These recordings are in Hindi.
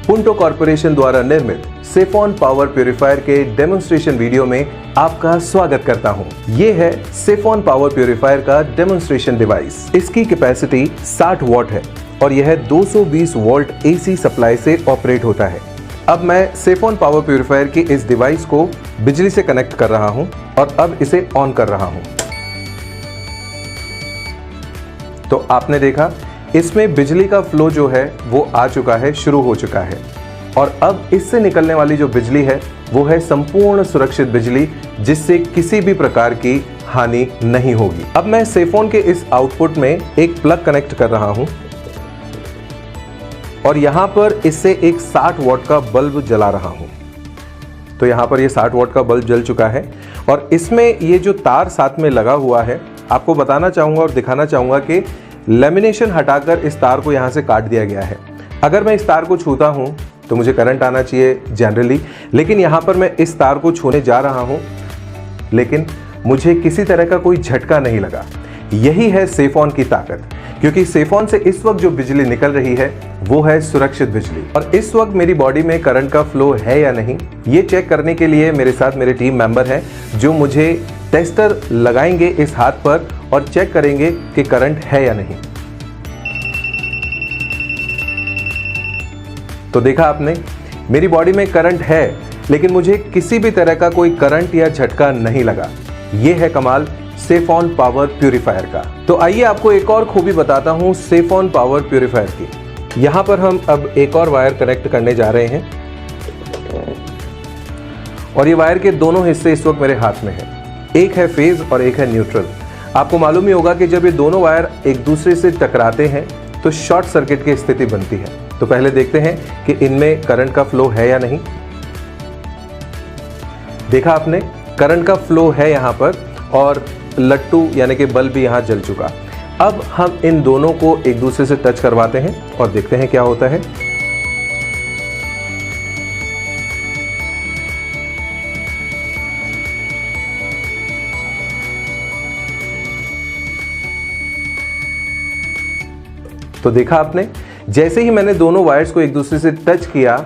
पुंटो कॉर्पोरेशन द्वारा निर्मित सेफॉन पावर प्यूरिफायर के डेमोन्स्ट्रेशन वीडियो में आपका स्वागत करता हूं। ये है सेफॉन पावर प्यूरिफायर का डेमोन्स्ट्रेशन डिवाइस। इसकी कैपेसिटी 60 वॉट है और यह 220 वोल्ट AC सप्लाई से ऑपरेट होता है। अब मैं सेफॉन पावर प्यूरिफायर की इस डिवाइस को बिजली से कनेक्ट कर रहा हूं और अब इसे ऑन कर रहा हूं। तो आपने देखा इसमें बिजली का फ्लो जो है वो आ चुका है, शुरू हो चुका है और अब इससे निकलने वाली जो बिजली है वो है संपूर्ण सुरक्षित बिजली, जिससे किसी भी प्रकार की हानि नहीं होगी। अब मैं सेफॉन के इस आउटपुट में एक प्लग कनेक्ट कर रहा हूं और यहां पर इससे एक 60 वॉट का बल्ब जला रहा हूं। तो यहां पर ये 60 वॉट का बल्ब जल चुका है और इसमें ये जो तार साथ में लगा हुआ है, आपको बताना चाहूंगा और दिखाना चाहूंगा कि लेमिनेशन हटाकर इस तार को यहां से काट दिया गया है। अगर मैं इस तार को छूता हूं तो मुझे करंट आना चाहिए जनरली, लेकिन यहां पर मैं इस तार को छूने जा रहा हूं लेकिन मुझे किसी तरह का कोई झटका नहीं लगा। यही है सेफॉन की ताकत, क्योंकि सेफॉन से इस वक्त जो बिजली निकल रही है वो है सुरक्षित बिजली। और इस वक्त मेरी बॉडी में करंट का फ्लो है या नहीं, ये चेक करने के लिए मेरे साथ मेरे टीम मेंबर हैं जो मुझे टेस्टर लगाएंगे इस हाथ पर और चेक करेंगे कि करंट है या नहीं। तो देखा आपने, मेरी बॉडी में करंट है लेकिन मुझे किसी भी तरह का कोई करंट या झटका नहीं लगा। यह है कमाल सेफॉन पावर प्यूरिफायर का। तो आइए आपको एक और खूबी बताता हूं सेफॉन पावर प्यूरिफायर की। यहां पर हम अब एक और वायर कनेक्ट करने जा रहे हैं और ये वायर के दोनों हिस्से इस वक्त मेरे हाथ में है। एक है फेज और एक है न्यूट्रल। आपको मालूम ही होगा कि जब ये दोनों वायर एक दूसरे से टकराते हैं तो शॉर्ट सर्किट की स्थिति बनती है। तो पहले देखते हैं कि इनमें करंट का फ्लो है या नहीं। देखा आपने, करंट का फ्लो है यहां पर और लट्टू यानी कि बल्ब भी यहां जल चुका। अब हम इन दोनों को एक दूसरे से टच करवाते हैं और देखते हैं क्या होता है। तो देखा आपने, जैसे ही मैंने दोनों वायर्स को एक दूसरे से टच किया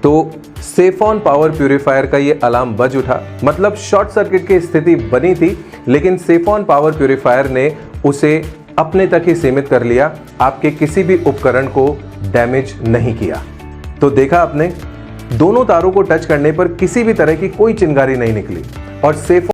तो सेफॉन पावर प्यूरिफायर का ये अलार्म बज उठा। मतलब शॉर्ट सर्किट की स्थिति बनी थी लेकिन सेफॉन पावर प्यूरिफायर ने उसे अपने तक ही सीमित कर लिया, आपके किसी भी उपकरण को डैमेज नहीं किया। तो देखा आपने, दोनों तारों को टच करने पर किसी भी तरह की कोई चिंगारी नहीं निकली और सेफॉन